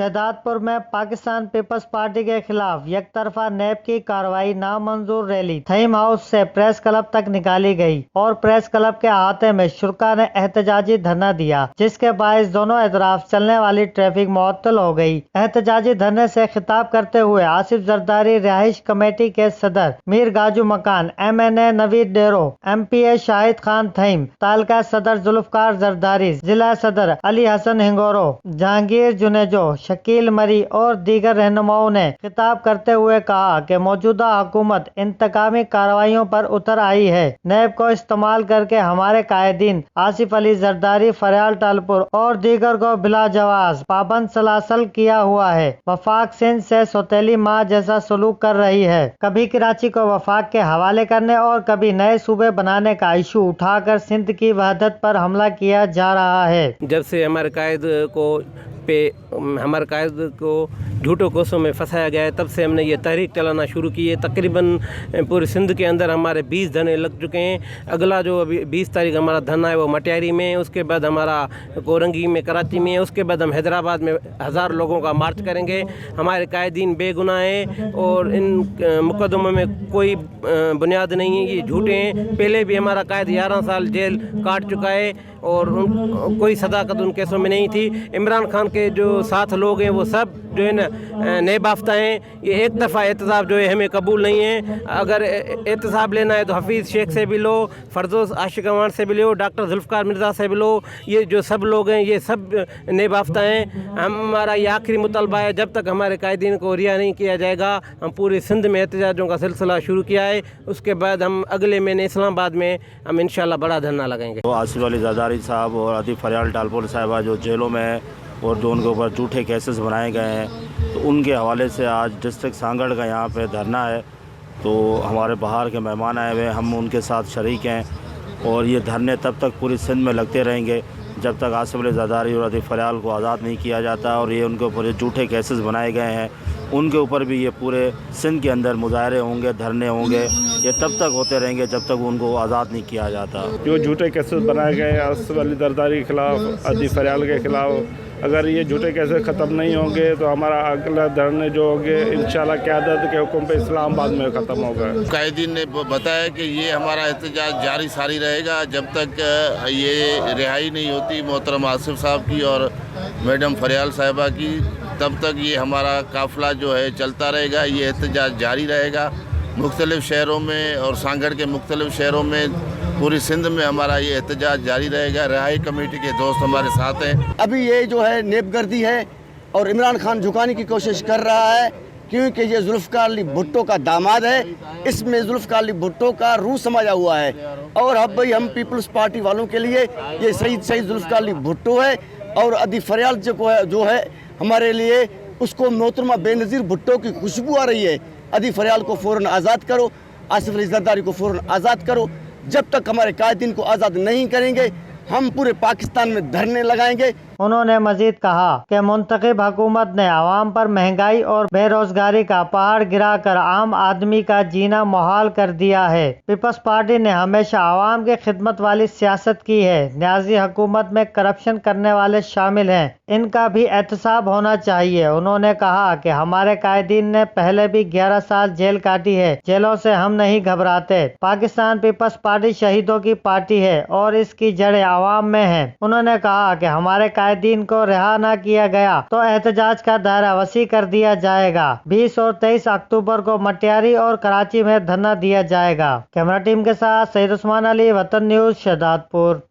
शहदाद पुर में Pakistan peoples party के खिलाफ एक तरफा नेब की कार्रवाई नामंजूर रैली थईम हाउस से प्रेस क्लब तक निकाली गई और प्रेस क्लब के अहाते में शुरा ने एहतजाजी धरना दिया, जिसके बायस दोनों अतराफ चलने वाली ट्रैफिक मुअत्तल हो गई। एहतजाजी धरने से खिताब करते हुए आसिफ जरदारी रिहाइश कमेटी के सदर, मीर गाजू मकान, MNA नवीद डेरो, MPA शाहिद खान थईम, तालका सदर जुल्फकार जरदारी, जिला सदर अली हसन हिंगोरो, जहांगीर जुनेजो, शकील मरी और दीगर रहनुमाओं ने खिताब करते हुए कहा कि मौजूदा हुकूमत इंतकामी कार्रवाइयों पर उतर आई है। नेब को इस्तेमाल करके हमारे कायदीन आसिफ अली जरदारी, फरियाल टालपुर और दीगर को बिला जवाज पाबंद सलासल किया हुआ है। वफाक सिंध से सौतेली माँ जैसा सलूक कर रही है। कभी कराची को वफाक के हवाले करने और कभी नए सूबे बनाने का इशू उठाकर सिंध की वहदत पर हमला किया जा रहा है। जब से हमारे कायद को झूठों कोसों में फंसाया गया है, तब से हमने ये तहरीक चलाना शुरू की है। तकरीबन पूरे सिंध के अंदर हमारे 20 धरने लग चुके हैं। अगला जो अभी 20 तारीख हमारा धरना है वो मटियारी में, उसके बाद हमारा कोरंगी में, कराची में, उसके बाद हम हैदराबाद में 1000 लोगों का मार्च करेंगे। हमारे कायदीन बेगुनाह हैं और इन मुकदमों में कोई बुनियाद नहीं है, ये झूठे हैं। पहले भी हमारा कायद 11 साल जेल काट चुका है और कोई सदाकत उन केसों में नहीं थी। इमरान खान के जो साथ लोग हैं वो सब जो है ना नेबाफ्ता हैं। ये एक दफ़ा एहतसाब जो है हमें कबूल नहीं है। अगर एहतसाब लेना है तो हफीज़ शेख से भी लो, फरदोस आशिक अवान से भी लो, डॉक्टर जुल्फकार मिर्ज़ा से भी लो। ये जो सब लोग हैं ये सब नेबाफ्ता हैं। हमारा ये आखिरी मुतलबा है, जब तक हमारे कायदीन को रिहा नहीं किया जाएगा। हम पूरे सिंध में एहतजाजों का सिलसिला शुरू किया है। उसके बाद हम अगले महीने इस्लामाबाद में हम इंशाल्लाह बड़ा धरना लगाएंगे। तो आसिफ अली जरदारी साहब और आतिफ फरियाल टालपुर साहिबा जो जेलों में है और जो उनके ऊपर झूठे केसेस बनाए गए हैं, तो उनके हवाले से आज डिस्ट्रिक्ट सांगड़ का यहाँ पे धरना है। तो हमारे बाहर के मेहमान आए हुए हैं, हम उनके साथ शरीक हैं और ये धरने तब तक पूरी सिंध में लगते रहेंगे जब तक आसिफ अली जरदारी और आतिफ फरियाल को आज़ाद नहीं किया जाता। और ये उनके ऊपर झूठे केसेस बनाए गए हैं, उनके ऊपर भी ये पूरे सिंध के अंदर मुजाहरे होंगे, धरने होंगे। ये तब तक होते रहेंगे जब तक उनको आज़ाद नहीं किया जाता। जो झूठे केसेस बनाए गए आसिफ अली जरदारी के खिलाफ, आतिफ फरियाल के खिलाफ, अगर ये झूठे केसेस ख़त्म नहीं होंगे तो हमारा अगला धरने जो होंगे इंशाल्लाह क़यादत के हुक्म पे इस्लामाबाद में ख़त्म होगा। कायदीन ने बताया कि ये हमारा एहतजाज जारी सारी रहेगा जब तक ये रिहाई नहीं होती मोहतरम आसिफ साहब की और मैडम फरियाल साहिबा की, तब तक ये हमारा काफ़िला जो है चलता रहेगा। ये एहतजाज जारी रहेगा मुख्तलिफ़ शहरों में और सांगड़ के मुख्तलिफ़ शहरों में, पूरी सिंध में हमारा ये एहतजाज जारी रहेगा। रिहाई कमेटी के दोस्त हमारे साथ हैं। अभी ये जो है नेबगर्दी है और इमरान खान झुकाने की कोशिश कर रहा है, क्योंकि ये जुल्फकार अली भुट्टो का दामाद है। इसमें जुल्फकार अली भुट्टो का रूह समाया हुआ है और अब भाई हम पीपल्स पार्टी वालों के लिए ये शहीद जुल्फकार अली भुट्टो है और आतिफ फरियाल जो है हमारे लिए उसको मोहतरमा बेनज़ीर भुट्टो की खुशबू आ रही है। आतिफ फरियाल को फ़ौरन आज़ाद करो, आसिफ अली जरदारी को फ़ौरन आज़ाद करो। जब तक हमारे कायदीन को आज़ाद नहीं करेंगे हम पूरे पाकिस्तान में धरने लगाएंगे। उन्होंने मजीद कहा कि मुंतखब हुकूमत ने आवाम पर महंगाई और बेरोजगारी का पहाड़ गिराकर आम आदमी का जीना मुहाल कर दिया है। पीपल्स पार्टी ने हमेशा आवाम की खिदमत वाली सियासत की है। न्याजी हुकूमत में करप्शन करने वाले शामिल हैं, इनका भी एहतसाब होना चाहिए। उन्होंने कहा कि हमारे कायदीन ने पहले भी 11 साल जेल काटी है, जेलों से हम नहीं घबराते। पाकिस्तान पीपल्स पार्टी शहीदों की पार्टी है और इसकी जड़ें आवाम में है। उन्होंने कहा कि हमारे कायदीन को रिहा न किया गया तो एहतजाज का दायरा वसी कर दिया जाएगा। 20 और 23 अक्टूबर को मटियारी और कराची में धरना दिया जाएगा। कैमरा टीम के साथ सईद उस्मान अली, वतन न्यूज़, शहदादपुर।